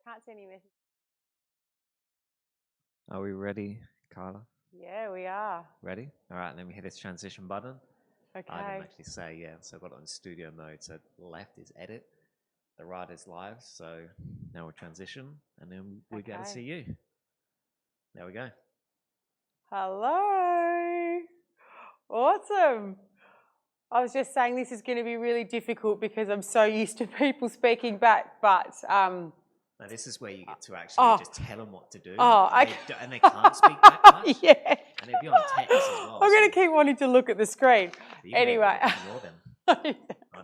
Can't see any messages. Are we ready, Carla? Yeah, we are. Ready? All right, then we hit this transition button. Okay. I didn't actually say, yeah, so I've got it on studio mode. So left is edit, the right is live. So now we'll transition, and then we get to see you. There we go. Hello. Awesome. I was just saying this is going to be really difficult because I'm so used to people speaking back, but now this is where you get to actually just tell them what to do. And they can't speak back much. Yeah. And it'd be on text as well. I'm going to keep wanting to look at the screen. Anyway. I'll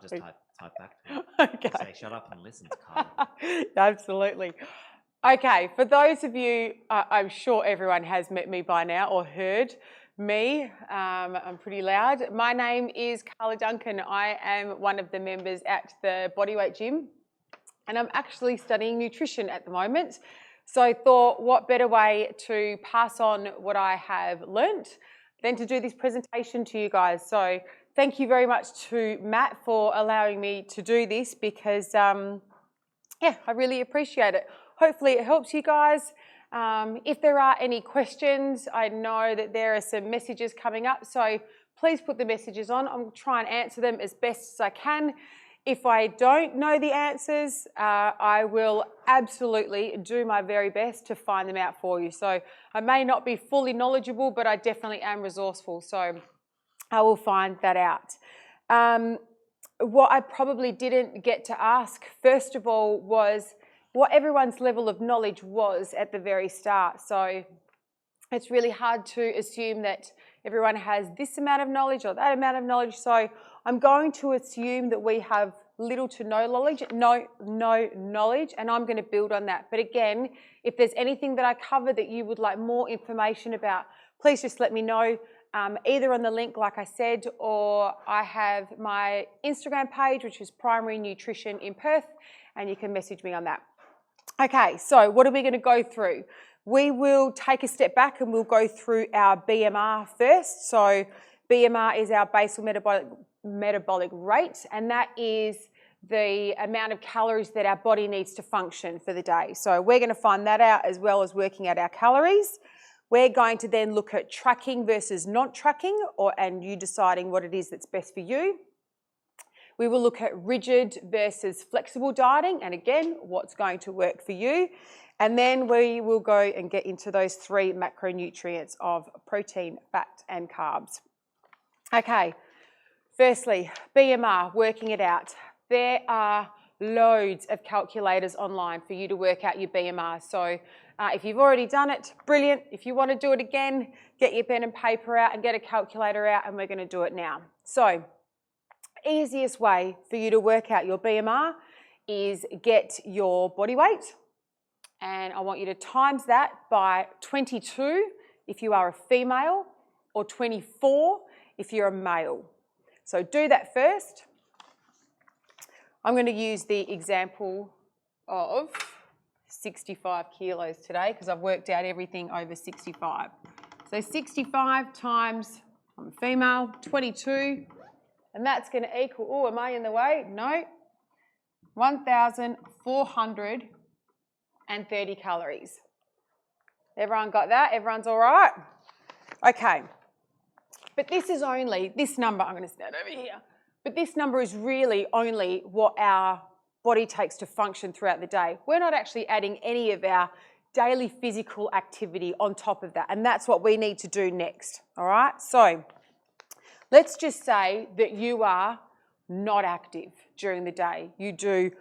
just type back to them. Okay. Say, shut up and listen to Carla. Absolutely. Okay, for those of you, I'm sure everyone has met me by now or heard me. I'm pretty loud. My name is Carla Duncan. I am one of the members at the Bodyweight Gym, and I'm actually studying nutrition at the moment. So I thought, what better way to pass on what I have learnt than to do this presentation to you guys. So thank you very much to Matt for allowing me to do this because, yeah, I really appreciate it. Hopefully it helps you guys. If there are any questions, I know that there are some messages coming up, so please put the messages on. I'll try and answer them as best as I can. If I don't know the answers, I will absolutely do my very best to find them out for you. So I may not be fully knowledgeable, but I definitely am resourceful, so I will find that out. What I probably didn't get to ask, first of all, was what everyone's level of knowledge was at the very start. So it's really hard to assume that everyone has this amount of knowledge or that amount of knowledge. So I'm going to assume that we have little to no knowledge, no knowledge, and I'm going to build on that. But again, if there's anything that I cover that you would like more information about, please just let me know. Either on the link, like I said, or I have my Instagram page, which is Primary Nutrition in Perth, and you can message me on that. Okay, so what are we going to go through? We will take a step back and we'll go through our BMR first. So BMR is our basal metabolic rate, and that is the amount of calories that our body needs to function for the day. So we're going to find that out as well as working out our calories. We're going to then look at tracking versus not tracking, and you deciding what it is that's best for you. We will look at rigid versus flexible dieting, and again, what's going to work for you. And then we will go and get into those three macronutrients of protein, fat, and carbs. Okay, firstly, BMR, working it out. There are loads of calculators online for you to work out your BMR. So if you've already done it, brilliant. If you want to do it again, get your pen and paper out and get a calculator out, and we're going to do it now. So easiest way for you to work out your BMR is get your body weight, and I want you to times that by 22 if you are a female or 24 if you're a male. So do that first. I'm going to use the example of 65 kilos today because I've worked out everything over 65. So 65 times, I'm a female, 22, and that's going to equal, oh, am I in the way? No, 1,430 calories. Everyone got that? Everyone's all right? Okay. But this is only, this number, I'm going to stand over here, but this number is really only what our body takes to function throughout the day. We're not actually adding any of our daily physical activity on top of that, and that's what we need to do next, all right? So let's just say that you are not active during the day. You do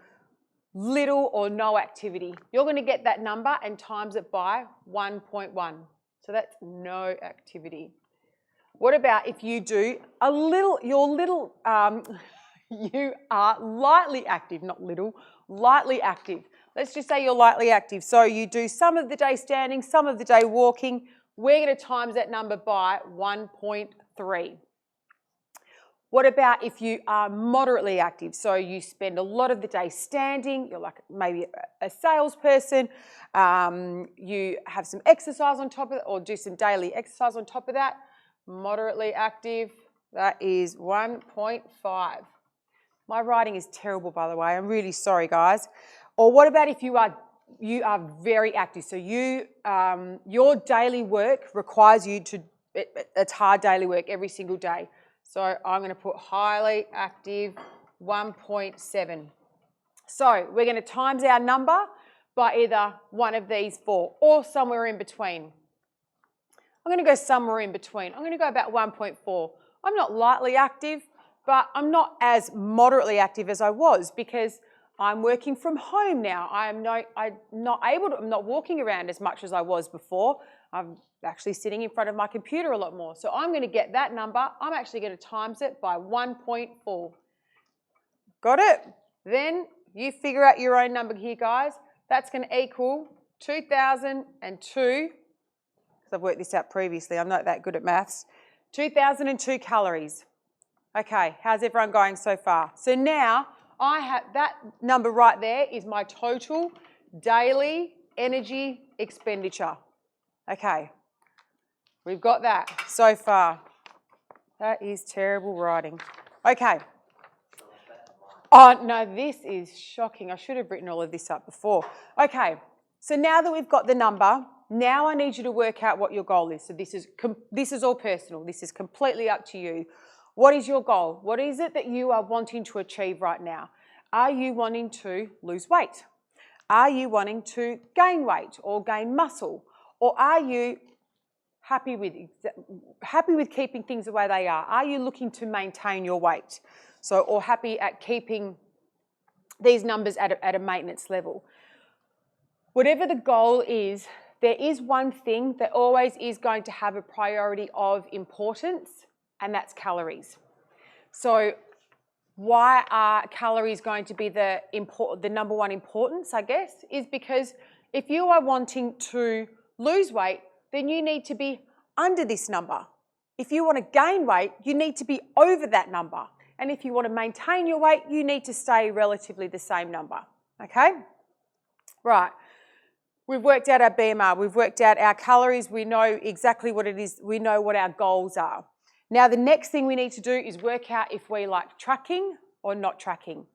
little or no activity. You're going to get that number and times it by 1.1. So that's no activity. What about if you do a little, you are lightly active, not little, lightly active. Let's just say you're lightly active. So you do some of the day standing, some of the day walking. We're going to times that number by 1.3. What about if you are moderately active? So you spend a lot of the day standing, you're like maybe a salesperson, you have some exercise on top of it or do some daily exercise on top of that. Moderately active, that is 1.5. My writing is terrible, by the way. I'm really sorry, guys. Or what about if you are you are very active. So your daily work requires you to, it's hard daily work every single day. So I'm going to put highly active 1.7. So we're going to times our number by either one of these four or somewhere in between. I'm going to go somewhere in between. I'm going to go about 1.4. I'm not lightly active, but I'm not as moderately active as I was because I'm working from home now. I'm not walking around as much as I was before. I'm actually sitting in front of my computer a lot more. So I'm going to get that number. I'm actually going to times it by 1.4. Got it? Then you figure out your own number here, guys. That's going to equal 2002, because I've worked this out previously. I'm not that good at maths. 2002 calories. Okay, how's everyone going so far? So now I have that number right there is my total daily energy expenditure. Okay, we've got that so far. That is terrible writing. Okay. Oh, no, this is shocking. I should have written all of this up before. Okay, so now that we've got the number, now I need you to work out what your goal is. So this is all personal. This is completely up to you. What is your goal? What is it that you are wanting to achieve right now? Are you wanting to lose weight? Are you wanting to gain weight or gain muscle? Or are you happy with keeping things the way they are? Are you looking to maintain your weight? So, or happy at keeping these numbers at a maintenance level? Whatever the goal is, there is one thing that always is going to have a priority of importance, and that's calories. So why are calories going to be the number one importance, I guess, is because if you are wanting to lose weight, then you need to be under this number. If you want to gain weight, you need to be over that number. And if you want to maintain your weight, you need to stay relatively the same number, okay? Right, we've worked out our BMR, we've worked out our calories, we know exactly what it is, we know what our goals are. Now the next thing we need to do is work out if we like tracking or not tracking.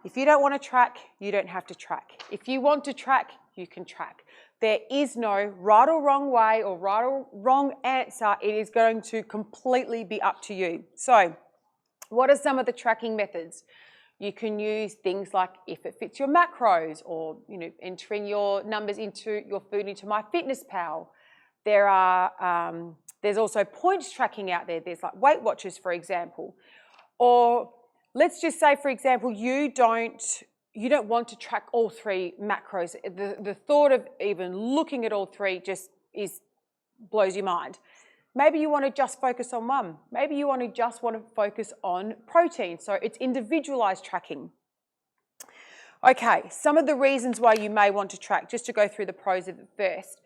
If you don't want to track, you don't have to track. If you want to track, you can track. There is no right or wrong way or right or wrong answer. It is going to completely be up to you. So, what are some of the tracking methods? You can use things like if it fits your macros, or entering your numbers into your food into MyFitnessPal. There's also points tracking out there. There's like Weight Watchers, for example. Or let's just say, for example, you don't want to track all three macros. The thought of even looking at all three just blows your mind. Maybe you want to just focus on one. Maybe you want to focus on protein. So it's individualized tracking. Okay, some of the reasons why you may want to track, just to go through the pros of it first.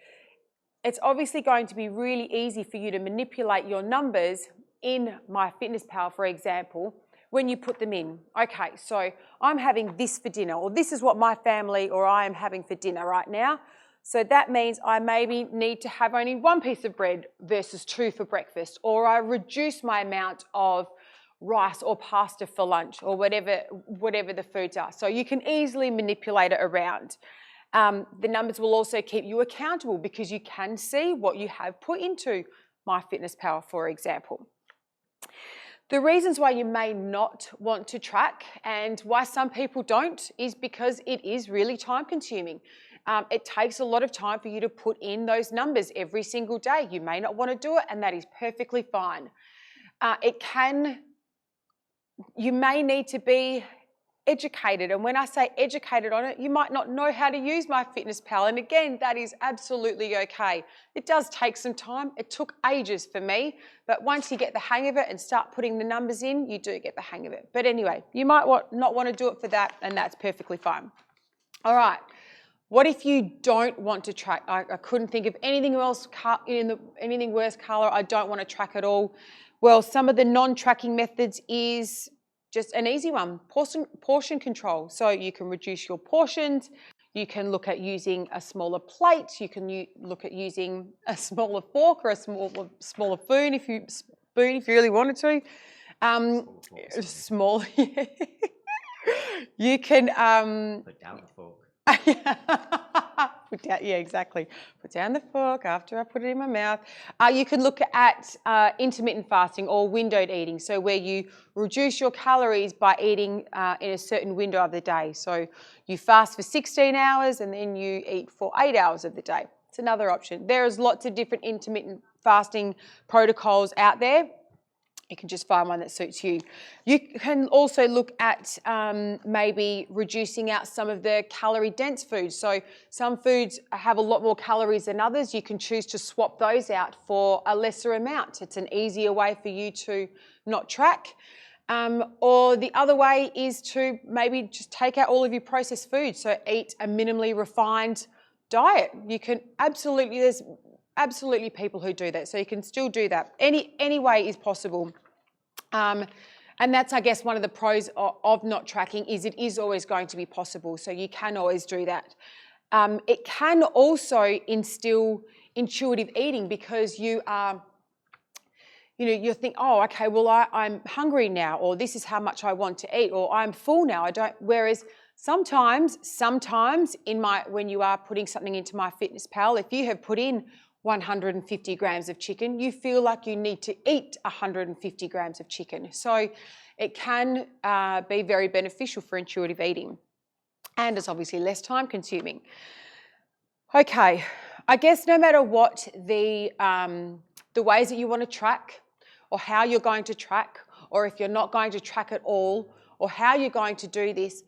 It's obviously going to be really easy for you to manipulate your numbers in MyFitnessPal, for example, when you put them in. Okay, so I'm having this for dinner, or this is what my family or I am having for dinner right now. So that means I maybe need to have only one piece of bread versus two for breakfast, or I reduce my amount of rice or pasta for lunch, or whatever the foods are. So you can easily manipulate it around. The numbers will also keep you accountable because you can see what you have put into MyFitnessPal, for example. The reasons why you may not want to track and why some people don't is because it is really time consuming. It takes a lot of time for you to put in those numbers every single day. You may not want to do it, and that is perfectly fine. You may need to be educated, and when I say educated on it, you might not know how to use MyFitnessPal, and again, that is absolutely okay. It does take some time. It took ages for me, but once you get the hang of it and start putting the numbers in, you do get the hang of it. But anyway, you might not want to do it for that, and that's perfectly fine. All right. What if you don't want to track? I couldn't think of anything else, anything worse, Carla. I don't want to track at all. Well, some of the non-tracking methods is just an easy one, portion control. So you can reduce your portions. You can look at using a smaller plate. You can look at using a smaller fork or a smaller spoon if you really wanted to. Small. You can put down the fork. Yeah, exactly. Put down the fork after I put it in my mouth. You can look at intermittent fasting or windowed eating, so where you reduce your calories by eating in a certain window of the day. So you fast for 16 hours and then you eat for 8 hours of the day. It's another option. There's lots of different intermittent fasting protocols out there. You can just find one that suits you. You can also look at maybe reducing out some of the calorie-dense foods. So some foods have a lot more calories than others. You can choose to swap those out for a lesser amount. It's an easier way for you to not track. Or the other way is to maybe just take out all of your processed foods. So eat a minimally refined diet. You can there's absolutely people who do that, so you can still do that. Any way is possible. And that's, I guess, one of the pros of not tracking is it is always going to be possible, so you can always do that. It can also instill intuitive eating because you are, you think, oh, okay, well, I'm hungry now, or this is how much I want to eat, or I'm full now, I don't, whereas sometimes when you are putting something into MyFitnessPal, if you have put in 150 grams of chicken, you feel like you need to eat 150 grams of chicken. So it can be very beneficial for intuitive eating. And it's obviously less time consuming. Okay, I guess no matter what the ways that you want to track or how you're going to track, or if you're not going to track at all, or how you're going to do this,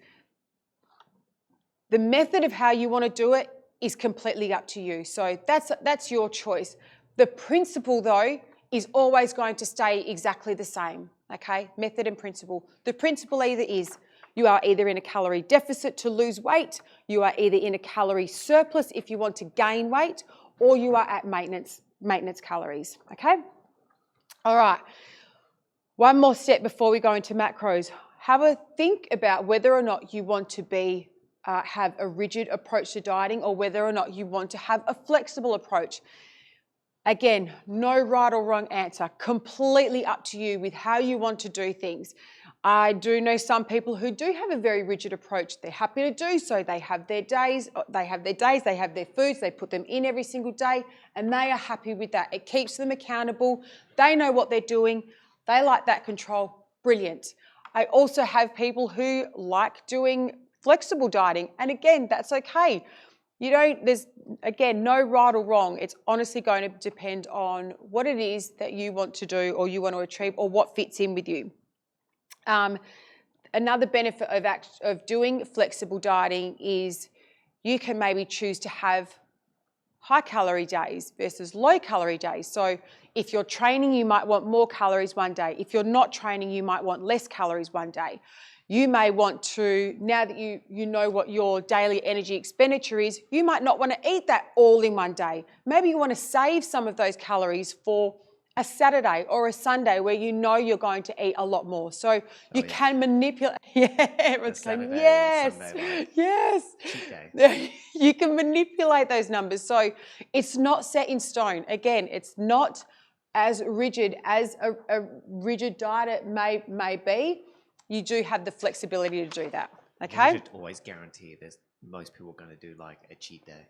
the method of how you want to do it is completely up to you. So that's your choice. The principle, though, is always going to stay exactly the same, okay? Method and principle. The principle you are either in a calorie deficit to lose weight, you are either in a calorie surplus if you want to gain weight, or you are at maintenance calories, okay? All right, one more step before we go into macros. Have a think about whether or not you want to have a rigid approach to dieting or whether or not you want to have a flexible approach. Again, no right or wrong answer, completely up to you with how you want to do things. I do know some people who do have a very rigid approach. They're happy to do so. They have their days, they have their foods, they put them in every single day, and they are happy with that. It keeps them accountable. They know what they're doing. They like that control. Brilliant. I also have people who like doing flexible dieting, and again, that's okay. There's, again, no right or wrong. It's honestly going to depend on what it is that you want to do or you want to achieve or what fits in with you. Another benefit of doing flexible dieting is you can maybe choose to have high-calorie days versus low-calorie days. So if you're training, you might want more calories one day. If you're not training, you might want less calories one day. You may want to, now that you know what your daily energy expenditure is, you might not want to eat that all in one day. Maybe you want to save some of those calories for a Saturday or a Sunday where you know you're going to eat a lot more. So you can manipulate. Yeah, everyone's going, yes, yes. Cheat day. You can manipulate those numbers. So it's not set in stone. Again, it's not as rigid as a rigid diet may be. You do have the flexibility to do that. Okay. You should always guarantee that most people are going to do like a cheat day.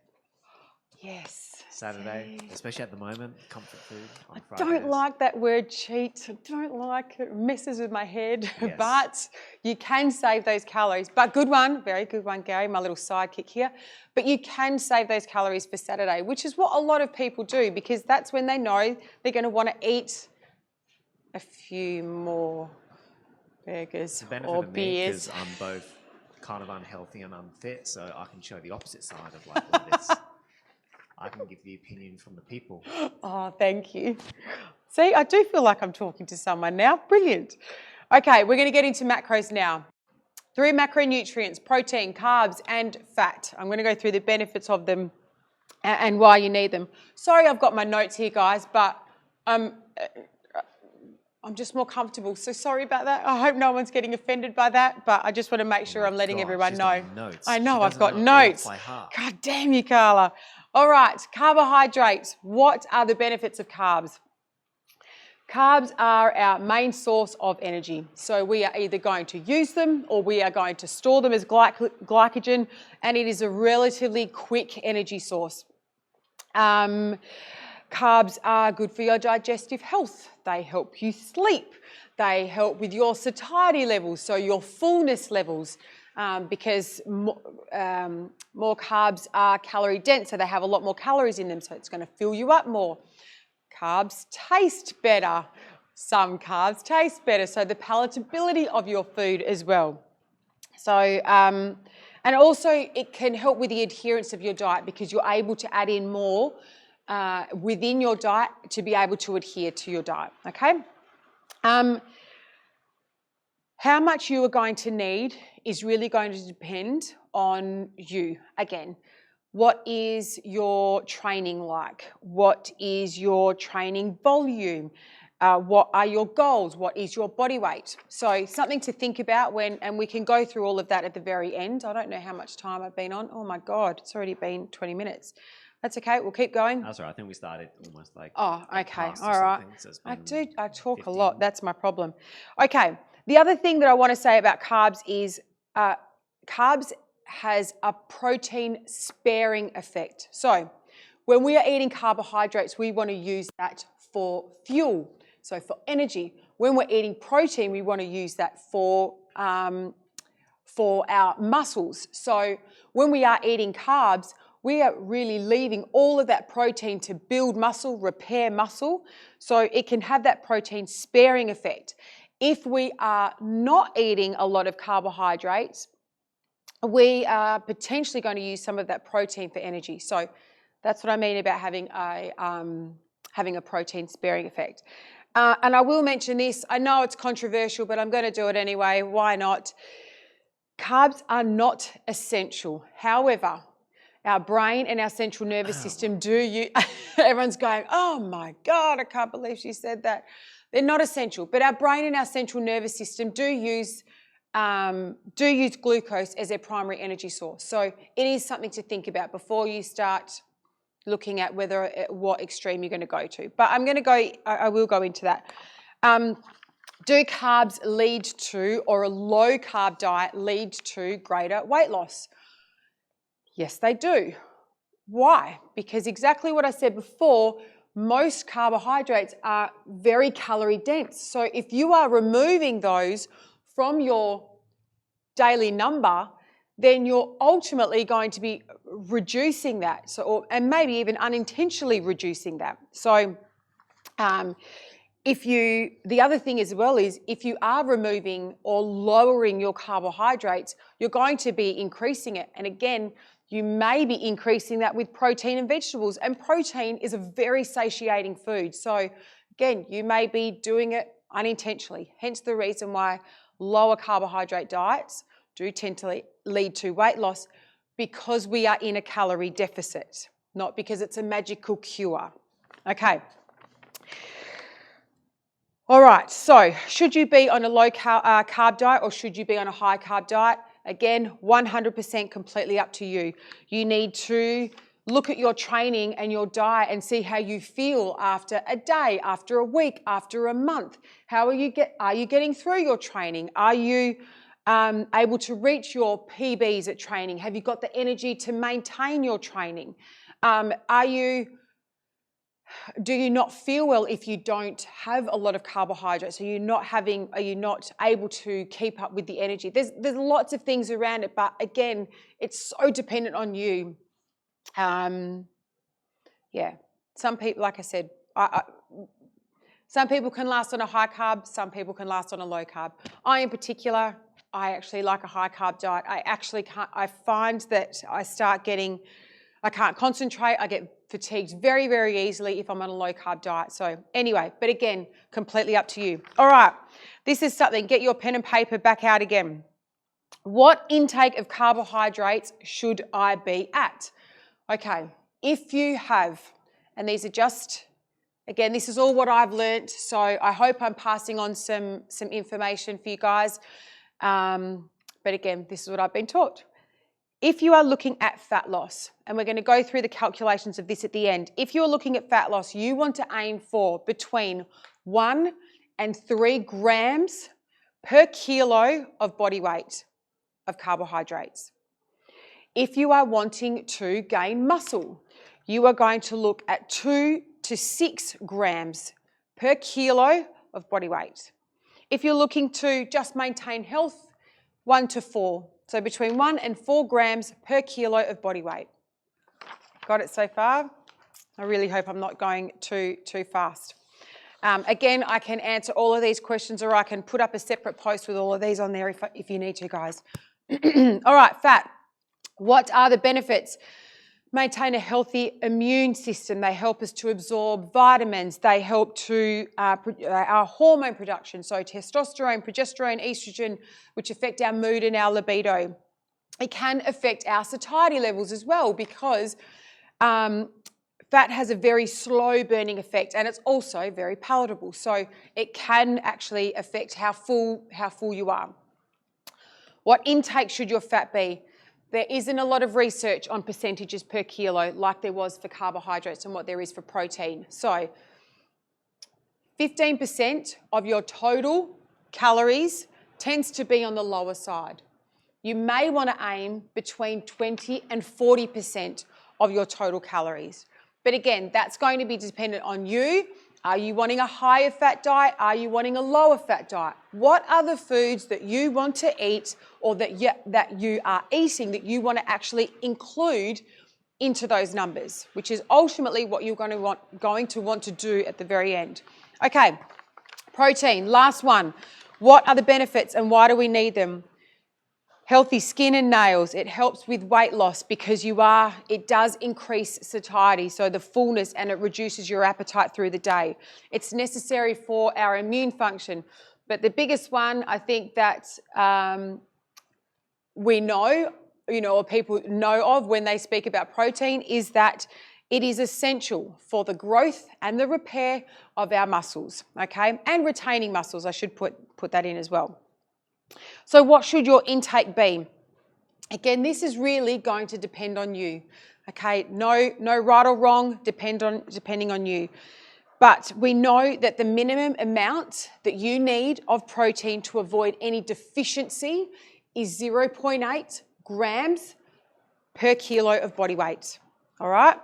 Yes. Saturday, especially at the moment, comfort food on I Fridays. don't like that word cheat. I don't like it. It messes with my head. Yes. But you can save those calories. But good one, very good one, Gary, my little sidekick here. But you can save those calories for Saturday, which is what a lot of people do because that's when they know they're going to want to eat a few more burgers or beers. Because I'm both kind of unhealthy and unfit, so I can show the opposite side of like what it is. I can give the opinion from the people. Oh, thank you. See, I do feel like I'm talking to someone now. Brilliant. Okay, we're going to get into macros now. 3 macronutrients: protein, carbs, and fat. I'm going to go through the benefits of them and why you need them. Sorry, I've got my notes here, guys, but I'm just more comfortable. So sorry about that. I hope no one's getting offended by that, but I just want to make sure I'm letting everyone know. I know, I've got notes. God damn you, Carla. All right, carbohydrates. What are the benefits of carbs? Carbs are our main source of energy. So we are either going to use them or we are going to store them as glycogen, and it is a relatively quick energy source. Carbs are good for your digestive health. They help you sleep. They help with your satiety levels, so your fullness levels, because more carbs are calorie dense, so they have a lot more calories in them, so it's going to fill you up more. Carbs taste better. Some carbs taste better, so the palatability of your food as well. So, and also it can help with the adherence of your diet because you're able to add in more within your diet to be able to adhere to your diet, okay? How much you are going to need is really going to depend on you. Again, what is your training like? What is your training volume? What are your goals? What is your body weight? So something to think about and we can go through all of that at the very end. I don't know how much time I've been on. Oh my God, it's already been 20 minutes. That's okay, we'll keep going. That's all right, I think we started almost like... Oh, okay, all right. So I talk 15. a lot, that's my problem. Okay, the other thing that I want to say about carbs is carbs has a protein sparing effect. So when we are eating carbohydrates, we want to use that for fuel, so for energy. When we're eating protein, we want to use that for our muscles. So when we are eating carbs, we are really leaving all of that protein to build muscle, repair muscle, so it can have that protein sparing effect. If we are not eating a lot of carbohydrates, we are potentially going to use some of that protein for energy. So that's what I mean about having a protein sparing effect. And I will mention this, I know it's controversial, but I'm going to do it anyway, why not? Carbs are not essential. However, our brain and our central nervous system do use, everyone's going, oh my God, I can't believe she said that. They're not essential, but our brain and our central nervous system do use glucose as their primary energy source. So it is something to think about before you start looking at what extreme you're going to go to. But I will go into that. Do carbs lead to, or a low carb diet lead to greater weight loss? Yes, they do. Why? Because exactly what I said before, most carbohydrates are very calorie dense. So if you are removing those from your daily number, then you're ultimately going to be reducing that. And maybe even unintentionally reducing that. So the other thing as well is if you are removing or lowering your carbohydrates, you're going to be increasing it. And again, you may be increasing that with protein and vegetables. And protein is a very satiating food. So again, you may be doing it unintentionally. Hence the reason why lower carbohydrate diets do tend to lead to weight loss, because we are in a calorie deficit, not because it's a magical cure. Okay. All right, so should you be on a low carb diet or should you be on a high carb diet? Again, 100% completely up to you. You need to look at your training and your diet and see how you feel after a day, after a week, after a month. Are you getting through your training? Are you able to reach your PBs at training? Have you got the energy to maintain your training? Do you not feel well if you don't have a lot of carbohydrates? Are you not able to keep up with the energy? There's lots of things around it, but again, it's so dependent on you. Yeah, some people, like I said, some people can last on a high carb, some people can last on a low carb. I in particular, I actually like a high carb diet. I find that I can't concentrate, I get fatigued very, very easily if I'm on a low carb diet. So anyway, but again, completely up to you. All right, this is something, get your pen and paper back out again. What intake of carbohydrates should I be at? Okay, if you have, and these are just, again, this is all what I've learnt, so I hope I'm passing on some information for you guys. But again, this is what I've been taught. If you are looking at fat loss, and we're going to go through the calculations of this at the end, if you're looking at fat loss, you want to aim for between 1 and 3 grams per kilo of body weight of carbohydrates. If you are wanting to gain muscle, you are going to look at 2 to 6 grams per kilo of body weight. If you're looking to just maintain health, 1 to 4. So between 1 and 4 grams per kilo of body weight. Got it so far? I really hope I'm not going too fast. Again, I can answer all of these questions, or I can put up a separate post with all of these on there if you need to, guys. All right, fat. What are the benefits? Maintain a healthy immune system. They help us to absorb vitamins. They help to our hormone production, so testosterone, progesterone, estrogen, which affect our mood and our libido. It can affect our satiety levels as well, because fat has a very slow burning effect, and it's also very palatable. So it can actually affect how full you are. What intake should your fat be? There isn't a lot of research on percentages per kilo like there was for carbohydrates and what there is for protein. So 15% of your total calories tends to be on the lower side. You may want to aim between 20 and 40% of your total calories. But again, that's going to be dependent on you. Are you wanting a higher fat diet? Are you wanting a lower fat diet? What are the foods that you want to eat, or that you are eating, that you want to actually include into those numbers, which is ultimately what you're going to want to do at the very end. Okay, protein, last one. What are the benefits and why do we need them? Healthy skin and nails. It helps with weight loss because it does increase satiety, so the fullness, and it reduces your appetite through the day. It's necessary for our immune function. But the biggest one, I think, that we know, or people know of when they speak about protein, is that it is essential for the growth and the repair of our muscles, okay? And retaining muscles, I should put that in as well. So what should your intake be? Again, this is really going to depend on you, okay? No right or wrong, depending on you. But we know that the minimum amount that you need of protein to avoid any deficiency is 0.8 grams per kilo of body weight, all right?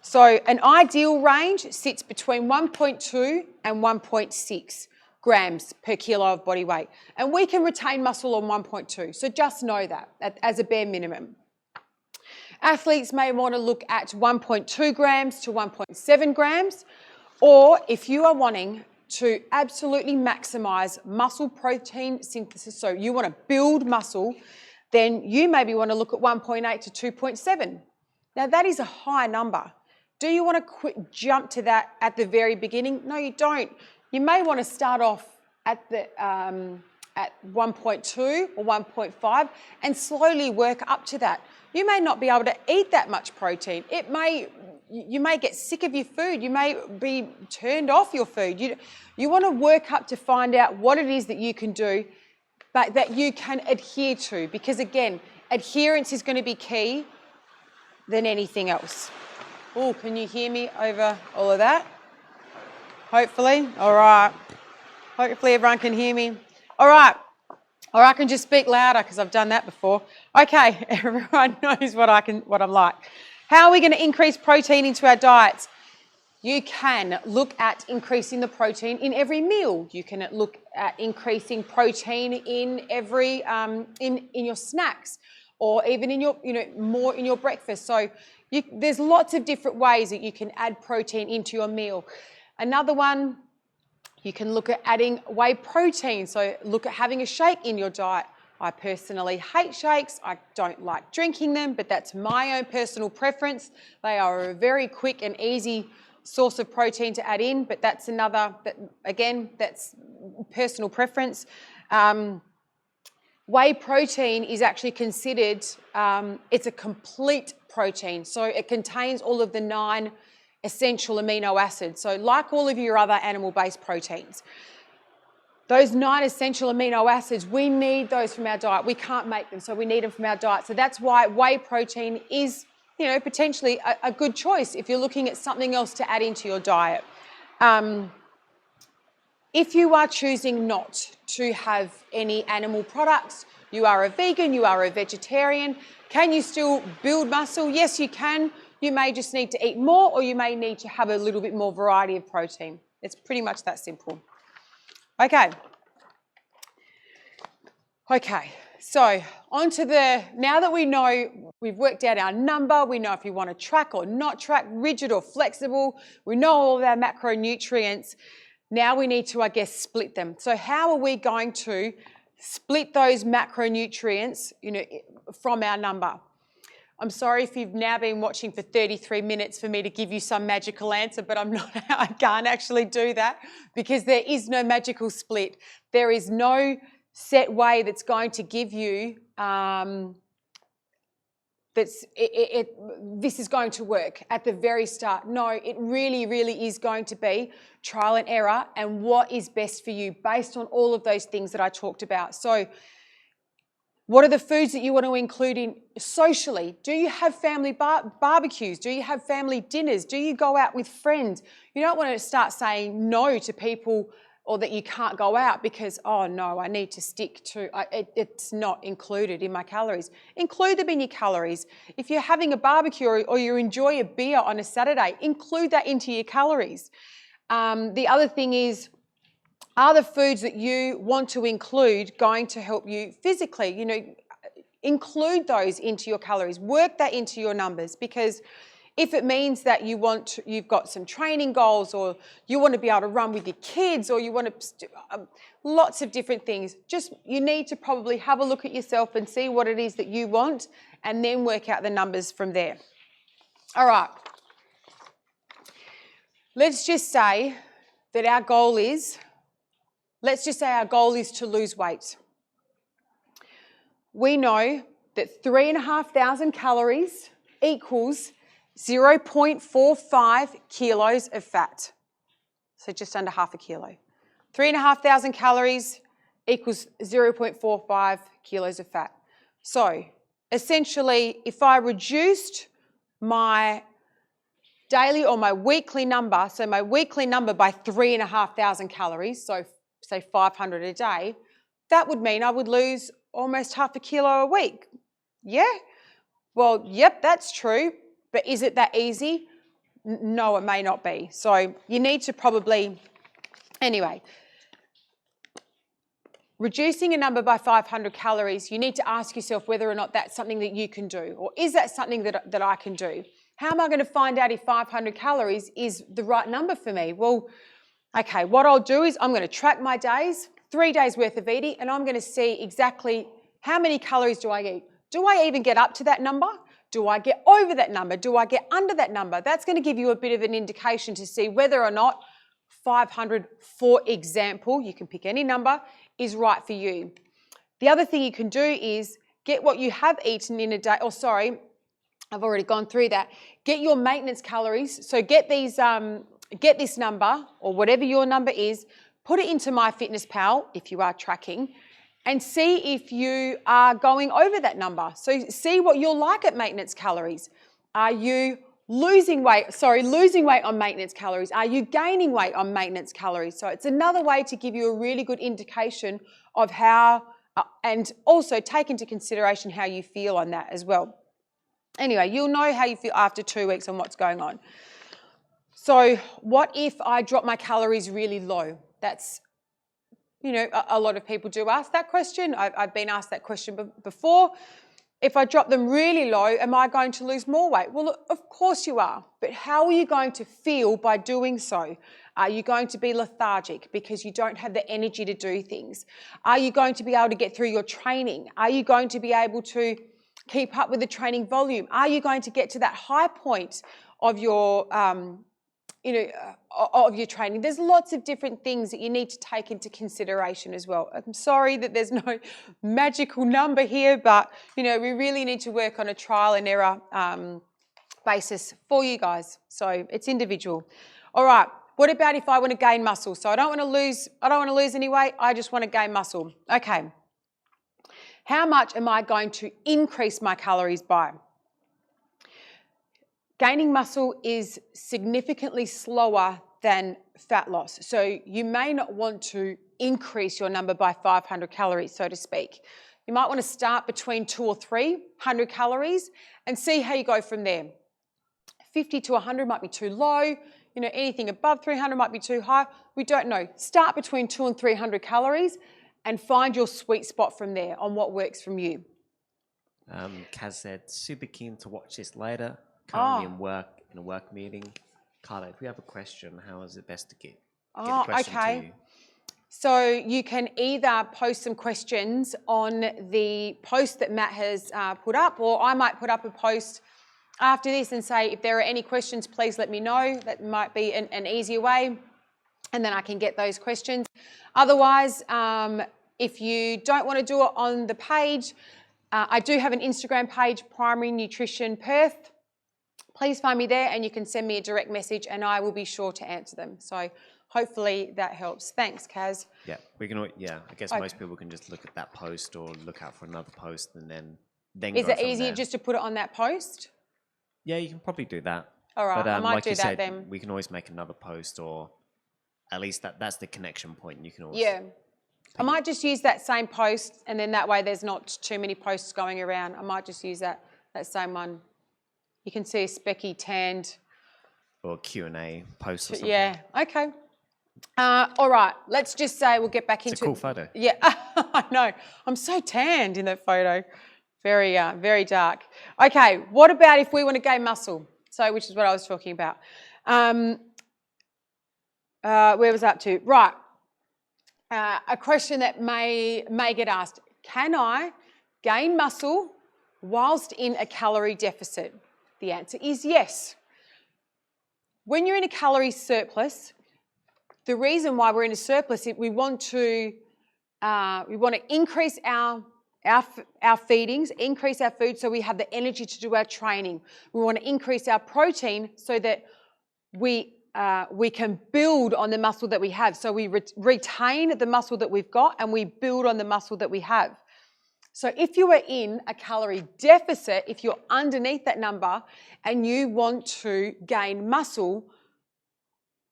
So an ideal range sits between 1.2 and 1.6 grams per kilo of body weight. And we can retain muscle on 1.2, so just know that as a bare minimum. Athletes may want to look at 1.2 grams to 1.7 grams, or if you are wanting to absolutely maximize muscle protein synthesis, so you want to build muscle, then you maybe want to look at 1.8 to 2.7. Now that is a high number. Do you want to jump to that at the very beginning? No, you don't. You may want to start off at 1.2 or 1.5 and slowly work up to that. You may not be able to eat that much protein. You may get sick of your food. You may be turned off your food. You want to work up to find out what it is that you can do, but that you can adhere to, because again, adherence is going to be key than anything else. Oh, can you hear me over all of that? Hopefully. All right. Hopefully everyone can hear me. All right. Or I can just speak louder because I've done that before. Okay, everyone knows what I'm like. How are we going to increase protein into our diets? You can look at increasing the protein in every meal. You can look at increasing protein in every in your snacks, or even in your more in your breakfast. So there's lots of different ways that you can add protein into your meal. Another one, you can look at adding whey protein. So look at having a shake in your diet. I personally hate shakes. I don't like drinking them, but that's my own personal preference. They are a very quick and easy source of protein to add in, but that's that's personal preference. Whey protein is actually considered, it's a complete protein. So it contains all of the 9 essential amino acids. So like all of your other animal-based proteins, those 9 essential amino acids, we need those from our diet. We can't make them, so we need them from our diet. So that's why whey protein is, potentially a good choice if you're looking at something else to add into your diet. If you are choosing not to have any animal products, you are a vegan, you are a vegetarian, can you still build muscle? Yes, you can. You may just need to eat more, or you may need to have a little bit more variety of protein. It's pretty much that simple. Okay. Okay, so now that we know, we've worked out our number, we know if you want to track or not track, rigid or flexible, we know all of our macronutrients. Now we need to, I guess, split them. So how are we going to split those macronutrients, from our number? I'm sorry if you've now been watching for 33 minutes for me to give you some magical answer, but I can't actually do that because there is no magical split. There is no set way that's going to give you this is going to work at the very start. No, it really, really is going to be trial and error and what is best for you based on all of those things that I talked about. So what are the foods that you want to include in socially? Do you have family barbecues? Do you have family dinners? Do you go out with friends? You don't want to start saying no to people or that you can't go out because, oh no, I need to stick to, it's not included in my calories. Include them in your calories. If you're having a barbecue or you enjoy a beer on a Saturday, include that into your calories. The other thing is, are the foods that you want to include going to help you physically? Include those into your calories. Work that into your numbers, because if it means that you've got some training goals, or you want to be able to run with your kids, or you want to, lots of different things, you need to probably have a look at yourself and see what it is that you want, and then work out the numbers from there. All right. Let's just say our goal is to lose weight. We know that 3,500 calories equals 0.45 kilos of fat. So just under half a kilo. 3,500 calories equals 0.45 kilos of fat. So essentially, if I reduced my daily or my weekly number, so my weekly number by 3,500 calories, so say 500 a day, that would mean I would lose almost half a kilo a week. Yeah? Well, yep, that's true. But is it that easy? No, it may not be. So you need to probably, anyway, reducing a number by 500 calories, you need to ask yourself whether or not that's something that you can do, or is that something that I can do? How am I going to find out if 500 calories is the right number for me? Well, okay, what I'll do is I'm going to track my days, 3 days worth of eating, and I'm going to see exactly how many calories do I eat. Do I even get up to that number? Do I get over that number? Do I get under that number? That's going to give you a bit of an indication to see whether or not 500, for example, you can pick any number, is right for you. The other thing you can do is get what you have eaten in a day, I've already gone through that. Get your maintenance calories. So get this number, or whatever your number is, put it into MyFitnessPal if you are tracking, and see if you are going over that number. So see what you're like at maintenance calories. Are you losing weight on maintenance calories? Are you gaining weight on maintenance calories? So it's another way to give you a really good indication of how, and also take into consideration how you feel on that as well. Anyway, you'll know how you feel after 2 weeks on what's going on. So what if I drop my calories really low? That's, a lot of people do ask that question. I've been asked that question before. If I drop them really low, am I going to lose more weight? Well, of course you are. But how are you going to feel by doing so? Are you going to be lethargic because you don't have the energy to do things? Are you going to be able to get through your training? Are you going to be able to keep up with the training volume? Are you going to get to that high point of your of your training? There's lots of different things that you need to take into consideration as well. I'm sorry that there's no magical number here, but we really need to work on a trial and error basis for you guys. So it's individual. All right. What about if I want to gain muscle? So I don't want to lose any weight. I just want to gain muscle. Okay. How much am I going to increase my calories by? Gaining muscle is significantly slower than fat loss. So you may not want to increase your number by 500 calories, so to speak. You might want to start between 200 or 300 calories and see how you go from there. 50 to 100 might be too low. You know, anything above 300 might be too high. We don't know. Start between 200 and 300 calories and find your sweet spot from there on what works from you. Kaz said, super keen to watch this later. Currently in a work meeting. Carla, if we have a question, how is it best to get the question to you? So you can either post some questions on the post that Matt has put up, or I might put up a post after this and say, if there are any questions, please let me know. That might be an easier way, and then I can get those questions. Otherwise, if you don't want to do it on the page, I do have an Instagram page, Primary Nutrition Perth. Please find me there and you can send me a direct message and I will be sure to answer them. So hopefully that helps. Thanks, Kaz. Yeah, I guess most people can just look at that post or look out for another post and then Is it easier just to put it on that post? Yeah, you can probably do that. All right, but, I might like do you that said, then. We can always make another post, or at least that's the connection point. You can always I might just use that same post and then that way there's not too many posts going around. I might just use that same one. You can see a specky tanned. Or Q&A post or something. Yeah, okay. All right, let's just say we'll get back into it. It's a cool photo. Yeah, I know. I'm so tanned in that photo. Very, very dark. Okay, what about if we want to gain muscle? So, which is what I was talking about. Where was I up to? Right. A question that may get asked. Can I gain muscle whilst in a calorie deficit? The answer is yes. When you're in a calorie surplus, the reason why we're in a surplus is we want to increase our feedings, increase our food so we have the energy to do our training. We want to increase our protein so that we can build on the muscle that we have. So we retain the muscle that we've got and we build on the muscle that we have. So if you are in a calorie deficit, if you're underneath that number and you want to gain muscle,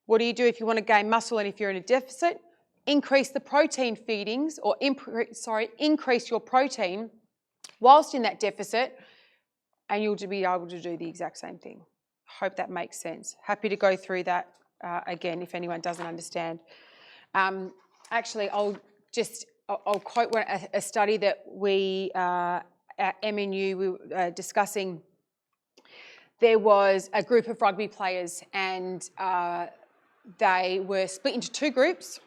what do you do if you want to gain muscle and if you're in a deficit? Increase the protein feedings or increase your protein whilst in that deficit and you'll be able to do the exact same thing. Hope that makes sense. Happy to go through that again if anyone doesn't understand. Actually, I'll quote a study that we at MNU we were discussing. There was a group of rugby players and they were split into two groups.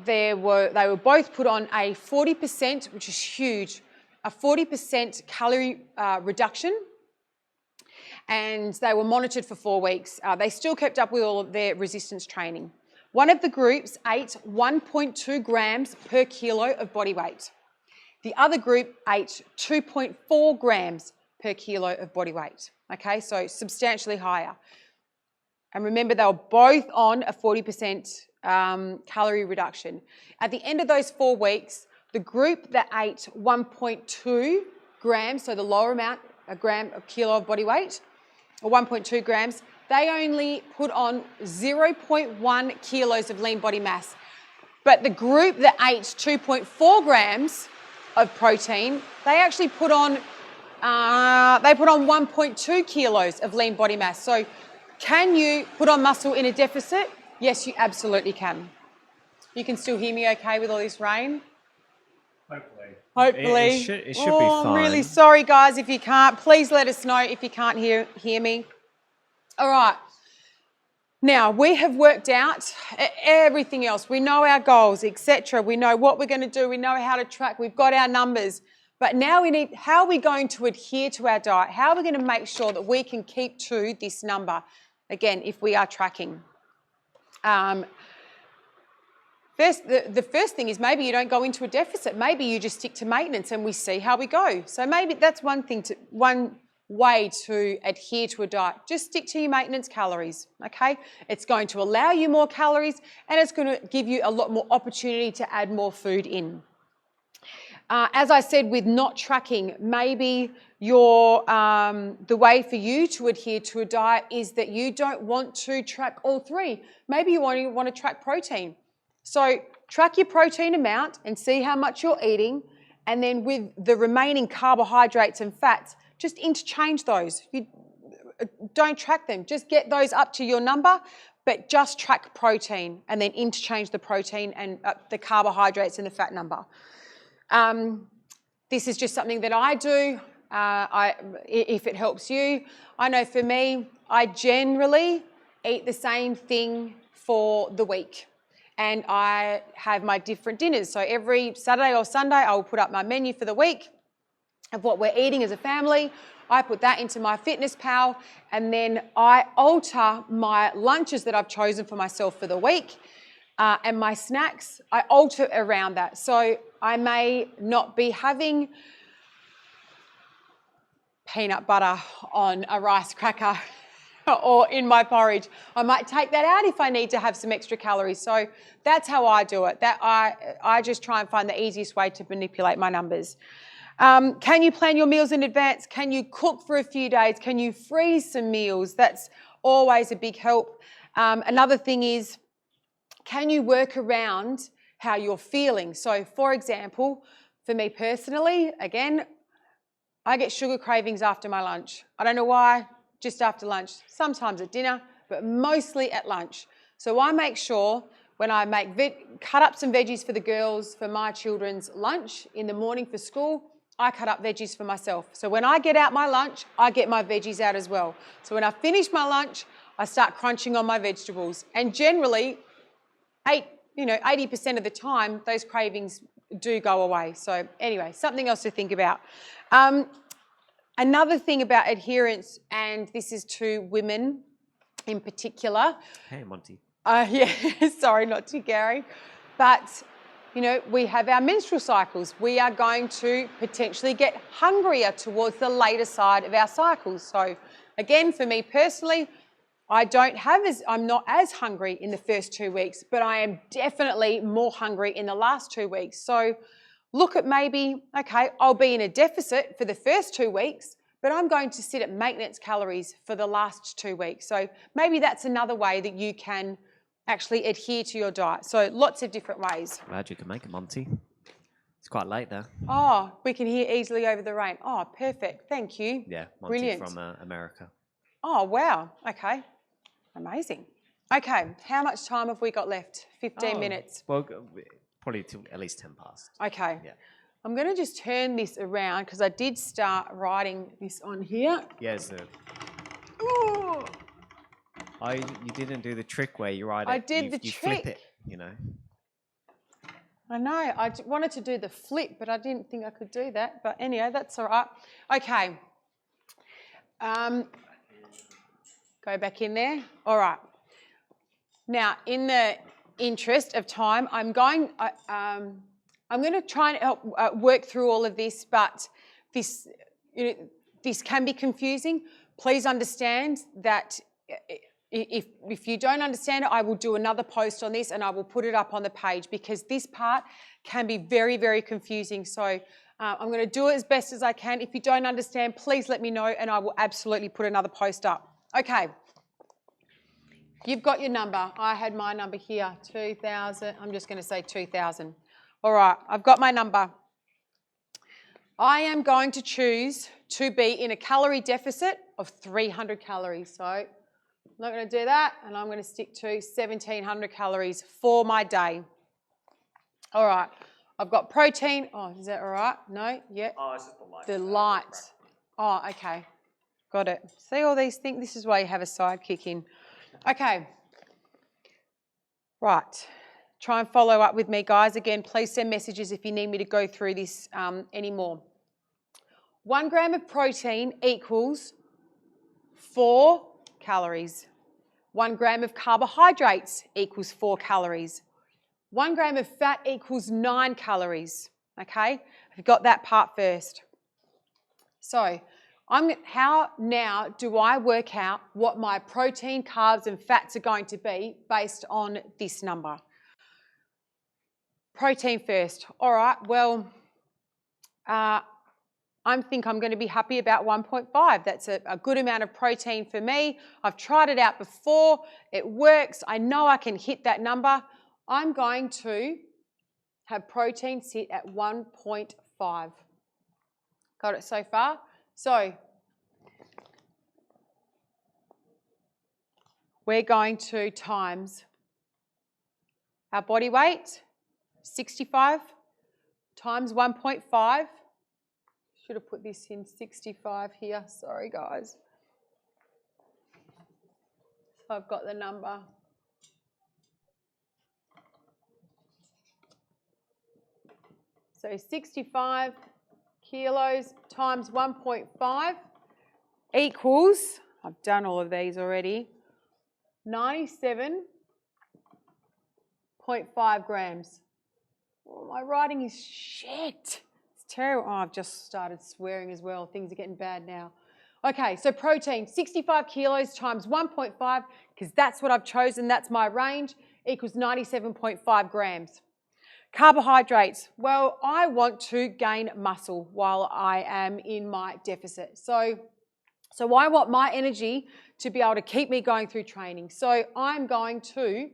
They were both put on a 40%, which is huge, a 40% calorie reduction, and they were monitored for 4 weeks. They still kept up with all of their resistance training. One of the groups ate 1.2 grams per kilo of body weight. The other group ate 2.4 grams per kilo of body weight. Okay, so substantially higher. And remember, they were both on a 40% calorie reduction. At the end of those 4 weeks, the group that ate 1.2 grams, so the lower amount, a kilo of body weight, or 1.2 grams, they only put on 0.1 kilos of lean body mass. But the group that ate 2.4 grams of protein, they actually put on 1.2 kilos of lean body mass. So can you put on muscle in a deficit? Yes, you absolutely can. You can still hear me okay with all this rain? Hopefully. It should be fine. I'm really sorry, guys, if you can't. Please let us know if you can't hear me. All right. Now, we have worked out everything else. We know our goals, etc. We know what we're going to do. We know how to track. We've got our numbers. But now we need, how are we going to adhere to our diet? How are we going to make sure that we can keep to this number? Again, if we are tracking. The first thing is maybe you don't go into a deficit. Maybe you just stick to maintenance and we see how we go. So maybe that's one way to adhere to a diet. Just stick to your maintenance calories, okay? It's going to allow you more calories and it's going to give you a lot more opportunity to add more food in. As I said, with not tracking, maybe the way for you to adhere to a diet is that you don't want to track all three. Maybe you only want to track protein. So track your protein amount and see how much you're eating, and then with the remaining carbohydrates and fats, just interchange those. You don't track them, just get those up to your number, but just track protein and then interchange the protein and the carbohydrates and the fat number. This is just something that I do. If it helps you. I know for me, I generally eat the same thing for the week, and I have my different dinners. So every Saturday or Sunday, I will put up my menu for the week of what we're eating as a family. I put that into my Fitness Pal, and then I alter my lunches that I've chosen for myself for the week, and my snacks, I alter around that. So I may not be having peanut butter on a rice cracker or in my porridge. I might take that out if I need to have some extra calories. So that's how I do it. That I just try and find the easiest way to manipulate my numbers. Can you plan your meals in advance? Can you cook for a few days? Can you freeze some meals? That's always a big help. Another thing is, can you work around how you're feeling? So for example, for me personally, again, I get sugar cravings after my lunch. I don't know why, just after lunch, sometimes at dinner, but mostly at lunch. So I make sure when I cut up some veggies for the girls for my children's lunch in the morning for school, I cut up veggies for myself. So when I get out my lunch, I get my veggies out as well. So when I finish my lunch, I start crunching on my vegetables. And generally, 80% of the time, those cravings do go away. So anyway, something else to think about. Another thing about adherence, and this is to women in particular. Hey, Monty. Yeah, sorry, not to Gary. But, we have our menstrual cycles. We are going to potentially get hungrier towards the later side of our cycles. So again, for me personally, I'm not as hungry in the first 2 weeks, but I am definitely more hungry in the last 2 weeks. So look at maybe, okay, I'll be in a deficit for the first 2 weeks, but I'm going to sit at maintenance calories for the last 2 weeks. So maybe that's another way that you can actually adhere to your diet. So lots of different ways. Glad you can make it, Monty. It's quite late there. Oh, we can hear easily over the rain. Oh, perfect. Thank you. Yeah, Monty. Brilliant. From America. Oh, wow. Okay. Amazing. Okay, how much time have we got left? 15 minutes. Well, probably till at least 10 past. Okay. Yeah. I'm going to just turn this around because I did start writing this on here. Yes. Ooh. You didn't do the trick where you write it. I did you flip it, I know. I wanted to do the flip, but I didn't think I could do that. But anyway, that's all right. Okay. Go back in there. All right. Now, in the interest of time, I'm going to try and help work through all of this, but this can be confusing. Please understand that if you don't understand it, I will do another post on this and I will put it up on the page because this part can be very, very confusing. So I'm going to do it as best as I can. If you don't understand, please let me know and I will absolutely put another post up. Okay. You've got your number. I had my number here, 2,000. I'm just going to say 2,000. All right, I've got my number. I am going to choose to be in a calorie deficit of 300 calories. So I'm not going to do that, and I'm going to stick to 1,700 calories for my day. All right, I've got protein. Oh, is that all right? No? Yeah? Oh, it's just the light. The light. Oh, okay. Got it. See all these things? This is why you have a sidekick in. Okay. Right. Try and follow up with me, guys. Again, please send messages if you need me to go through this anymore. 1 gram of protein equals 4 calories. 1 gram of carbohydrates equals 4 calories. 1 gram of fat equals 9 calories. Okay? I've got that part first. So, how now do I work out what my protein, carbs, and fats are going to be based on this number? Protein first. All right, well, I think I'm going to be happy about 1.5. That's a good amount of protein for me. I've tried it out before. It works. I know I can hit that number. I'm going to have protein sit at 1.5. Got it so far? So we're going to times our body weight, 65, times 1.5. Should have put this in 65 here. Sorry, guys. So I've got the number. So 65 kilos times 1.5 equals, I've done all of these already, 97.5 grams. Oh, my writing is shit. It's terrible. Oh, I've just started swearing as well. Things are getting bad now. Okay, so protein, 65 kilos times 1.5, because that's what I've chosen, that's my range, equals 97.5 grams. Carbohydrates, well, I want to gain muscle while I am in my deficit. So I want my energy to be able to keep me going through training. So I'm going to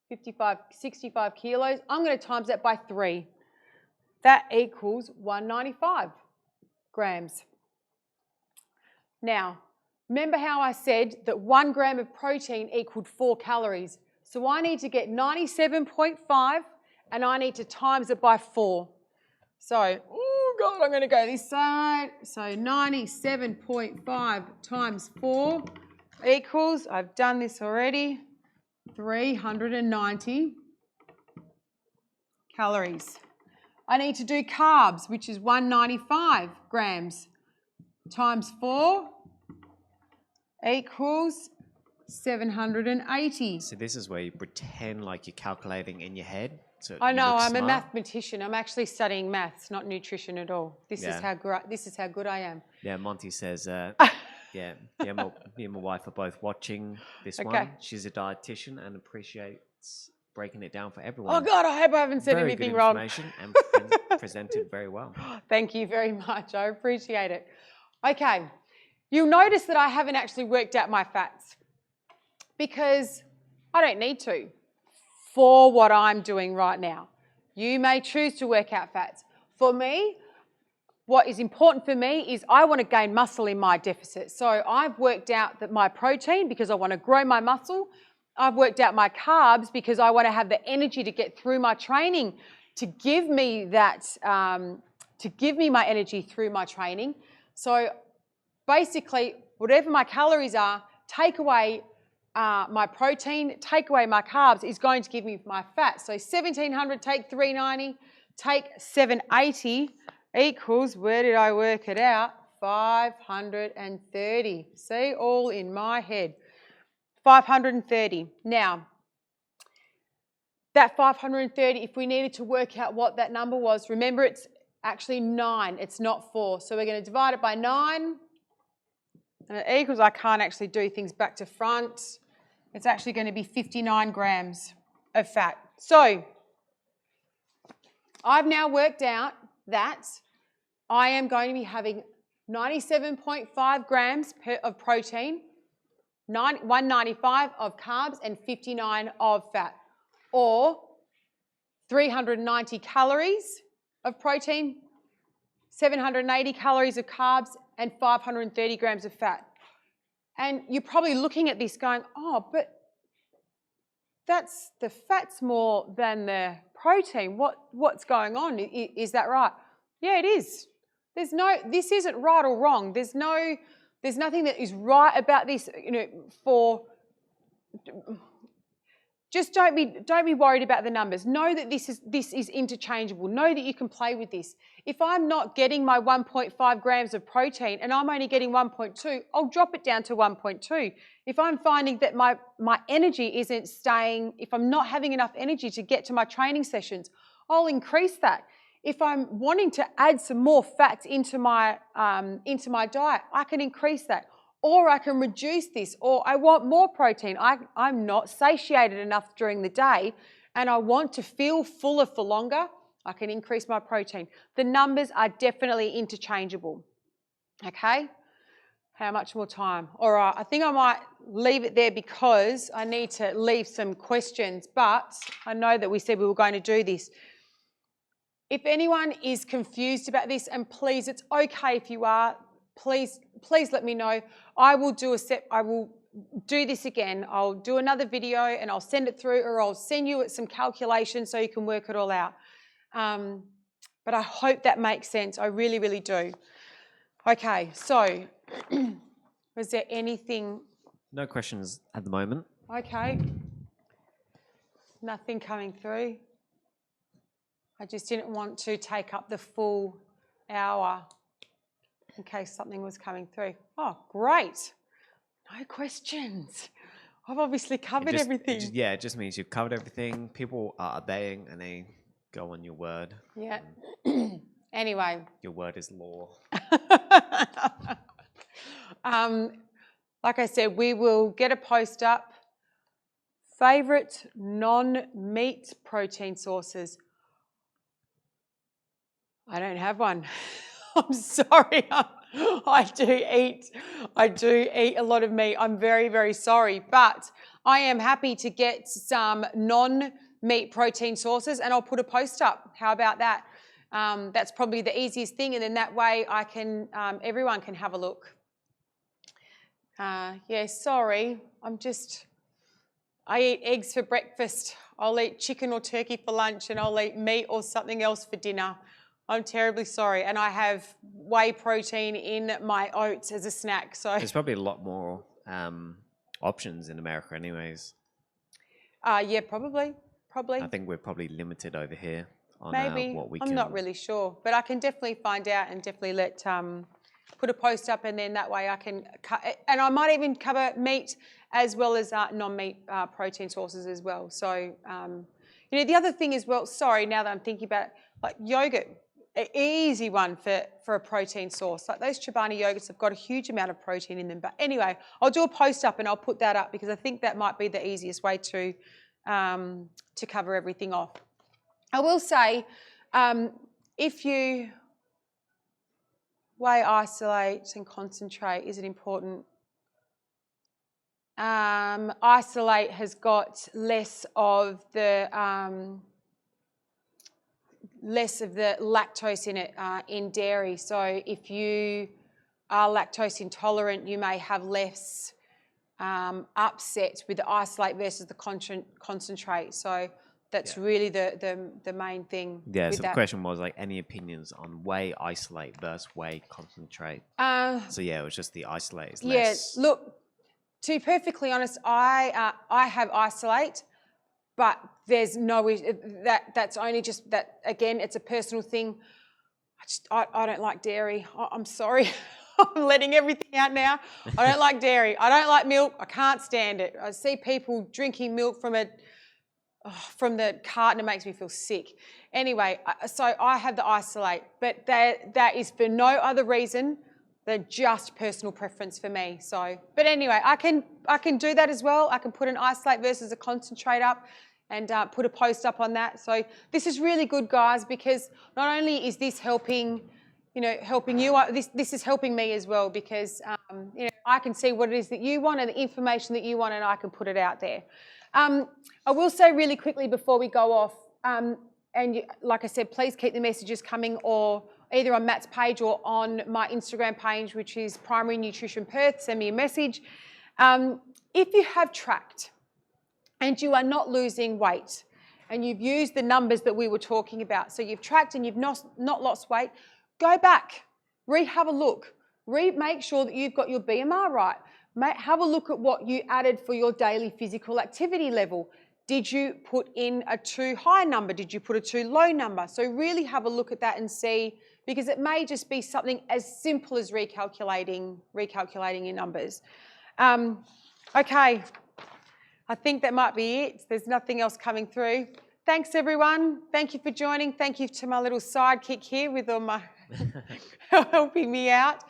65 kilos, I'm going to times that by 3. That equals 195 grams. Now, remember how I said that 1 gram of protein equaled 4 calories. So I need to get 97.5 and I need to times it by 4. So, oh God, I'm going to go this side. So 97.5 times 4 equals, I've done this already, 390 calories. I need to do carbs, which is 195 grams times 4 equals 780. So this is where you pretend like you're calculating in your head. So I know, I'm smart. a mathematician. I'm actually studying maths, not nutrition at all. This is how good I am. Yeah, Monty says, me and my wife are both watching this one. She's a dietitian and appreciates breaking it down for everyone. Oh God, I hope I haven't said very anything good wrong. Information and presented very well. Thank you very much. I appreciate it. Okay, you'll notice that I haven't actually worked out my fats because I don't need to for what I'm doing right now. You may choose to work out fats. For me, what is important for me is I want to gain muscle in my deficit. So I've worked out that my protein, because I want to grow my muscle. I've worked out my carbs because I want to have the energy to get through my training, to give me that, to give me my energy through my training. So basically, whatever my calories are, take away my protein, take away my carbs is going to give me my fat. So 1700 take 390, take 780 equals, where did I work it out? 530. See, all in my head. 530. Now, that 530, if we needed to work out what that number was, remember it's actually 9, it's not 4. So we're going to divide it by 9, and it equals, I can't actually do things back to front. It's actually going to be 59 grams of fat. So I've now worked out that I am going to be having 97.5 grams of protein, 195 of carbs, and 59 of fat, or 390 calories of protein, 780 calories of carbs, and 530 grams of fat. And you're probably looking at this going, oh, but the fat's more than the protein. What's going on? Is that right? Yeah, it is. This isn't right or wrong. There's nothing that is right about this, just don't be worried about the numbers. Know that this is interchangeable. Know that you can play with this. If I'm not getting my 1.5 grams of protein and I'm only getting 1.2, I'll drop it down to 1.2. If I'm finding that my energy isn't staying, if I'm not having enough energy to get to my training sessions, I'll increase that. If I'm wanting to add some more fats into my diet, I can increase that. Or I can reduce this, or I want more protein. I'm not satiated enough during the day and I want to feel fuller for longer. I can increase my protein. The numbers are definitely interchangeable. Okay? How much more time? All right, I think I might leave it there because I need to leave some questions, but I know that we said we were going to do this. If anyone is confused about this, and please, it's okay if you are, please let me know. I will do this again. I'll do another video and I'll send it through, or I'll send you some calculations so you can work it all out. But I hope that makes sense. I really, really do. Okay, so was there anything? No questions at the moment. Okay. Nothing coming through. I just didn't want to take up the full hour in case something was coming through. Oh, great. No questions. I've obviously covered everything. It just means you've covered everything. People are obeying and they go on your word. Yeah. Anyway. Your word is law. Like I said, we will get a post up. Favorite non-meat protein sources. I don't have one. I'm sorry. I do eat a lot of meat. I'm very, very sorry. But I am happy to get some non-meat protein sources and I'll put a post up. How about that? That's probably the easiest thing. And then that way I can, everyone can have a look. Yeah, sorry. I eat eggs for breakfast. I'll eat chicken or turkey for lunch and I'll eat meat or something else for dinner. I'm terribly sorry. And I have whey protein in my oats as a snack. So there's probably a lot more options in America anyways. Yeah, probably. I think we're probably limited over here on what we can. I'm not really sure. But I can definitely find out and definitely let put a post up, and then that way I can and I might even cover meat as well as non-meat protein sources as well. So the other thing as well, sorry, now that I'm thinking about it, like yogurt, an easy one for a protein source. Like those Chobani yogurts have got a huge amount of protein in them. But anyway, I'll do a post up and I'll put that up because I think that might be the easiest way to cover everything off. I will say, if you whey isolate and concentrate, is it important? Isolate has got less of the lactose in it in dairy. So if you are lactose intolerant, you may have less upset with the isolate versus the concentrate. So that's really the main thing. Yeah, so the question was like any opinions on whey isolate versus whey concentrate. So yeah, it was just the isolate is less. Yeah, look, to be perfectly honest, I have isolate, but there's no that's only just that. Again, it's a personal thing. I don't like dairy. I'm sorry. I'm letting everything out now. I don't like dairy. I don't like milk. I can't stand it. I see people drinking milk from the carton. It makes me feel sick. Anyway, so I have the isolate, but that is for no other reason than just personal preference for me. So, but anyway, I can do that as well. I can put an isolate versus a concentrate up and put a post up on that. So this is really good, guys, because not only is this helping you, this is helping me as well because, I can see what it is that you want and the information that you want, and I can put it out there. I will say really quickly before we go off, like I said, please keep the messages coming, or either on Matt's page or on my Instagram page, which is Primary Nutrition Perth. Send me a message. If you have tracked and you are not losing weight and you've used the numbers that we were talking about, so you've tracked and you've not lost weight, go back, have a look, make sure that you've got your BMR right. Have a look at what you added for your daily physical activity level. Did you put in a too high number? Did you put a too low number? So really have a look at that and see, because it may just be something as simple as recalculating your numbers. Okay, I think that might be it. There's nothing else coming through. Thanks, everyone. Thank you for joining. Thank you to my little sidekick here with all my helping me out.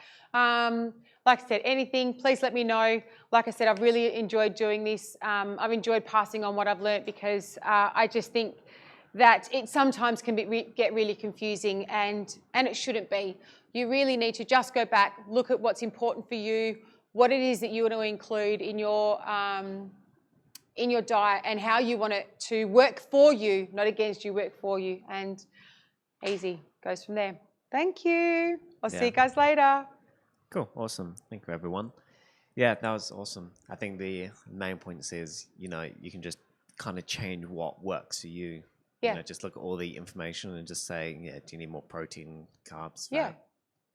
Like I said, anything, please let me know. Like I said, I've really enjoyed doing this. I've enjoyed passing on what I've learnt because I just think that it sometimes can get really confusing, and it shouldn't be. You really need to just go back, look at what's important for you, what it is that you want to include in your diet, and how you want it to work for you, not against you, work for you, and easy goes from there. Thank you. I'll see you guys later. Cool. Awesome. Thank you, everyone. Yeah, that was awesome. I think the main point is, you can just kind of change what works for you. Yeah. Just look at all the information and just say, do you need more protein, carbs, fat? Yeah,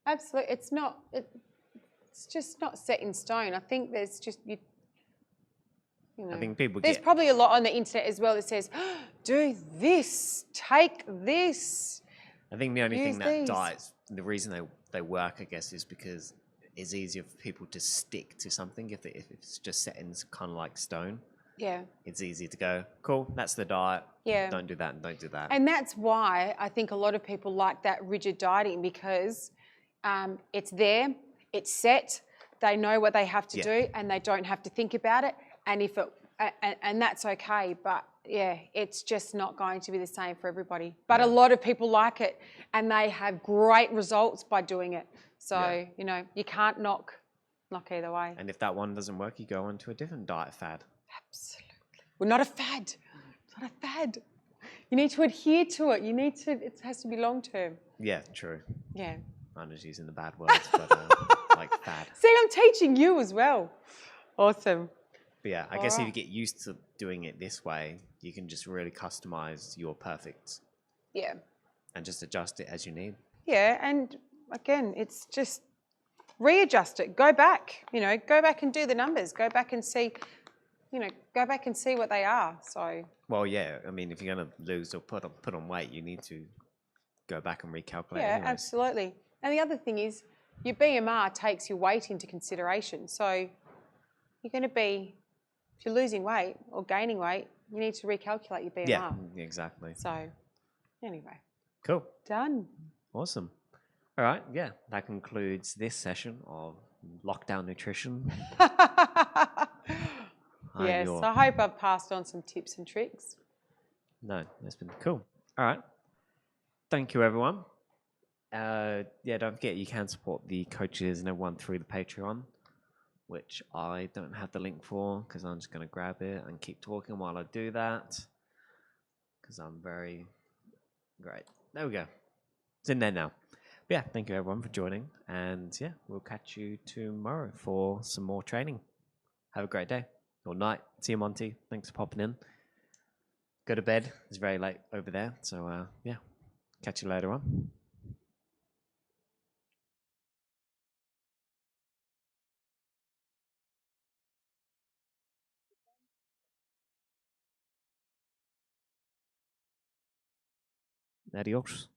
absolutely. It's just not set in stone. I think there's just, I think people there's probably a lot on the internet as well that says, oh, do this, take this. I think the only thing that diets, the reason they work, I guess, is because it's easier for people to stick to something if it's just set in kind of like stone. Yeah. It's easy to go, cool, that's the diet. Yeah. Don't do that and don't do that. And that's why I think a lot of people like that rigid dieting, because it's there, it's set, they know what they have to do, and they don't have to think about it. And that's okay, but yeah, it's just not going to be the same for everybody. But a lot of people like it, and they have great results by doing it. So, you can't knock either way. And if that one doesn't work, you go on to a different diet fad. Absolutely. Well, not a fad. It's not a fad. You need to adhere to it. It has to be long term. Yeah, true. Yeah. I'm just using the bad words, but like fad. See, I'm teaching you as well. Awesome. But yeah, I guess if you get used to doing it this way, you can just really customize your perfect. Yeah. And just adjust it as you need. Yeah, and again, it's just readjust it. Go back, go back and do the numbers. Go back and see, go back and see what they are. So. Well, yeah. I mean, if you're going to lose or put on weight, you need to go back and recalculate. Yeah, anyways. Absolutely. And the other thing is, your BMR takes your weight into consideration. So you're going to be, if you're losing weight or gaining weight, you need to recalculate your BMR. Yeah, exactly. So anyway. Cool. Done. Awesome. All right. Yeah, that concludes this session of Lockdown Nutrition. Yes, I hope I've passed on some tips and tricks. No, that's been cool. All right. Thank you, everyone. Don't forget you can support the coaches and everyone through the Patreon, which I don't have the link for because I'm just going to grab it and keep talking while I do that because I'm very great. There we go. It's in there now. But yeah, thank you, everyone, for joining. And yeah, we'll catch you tomorrow for some more training. Have a great day or night. See you, Monty. Thanks for popping in. Go to bed. It's very late over there. So, yeah, catch you later on. Adios.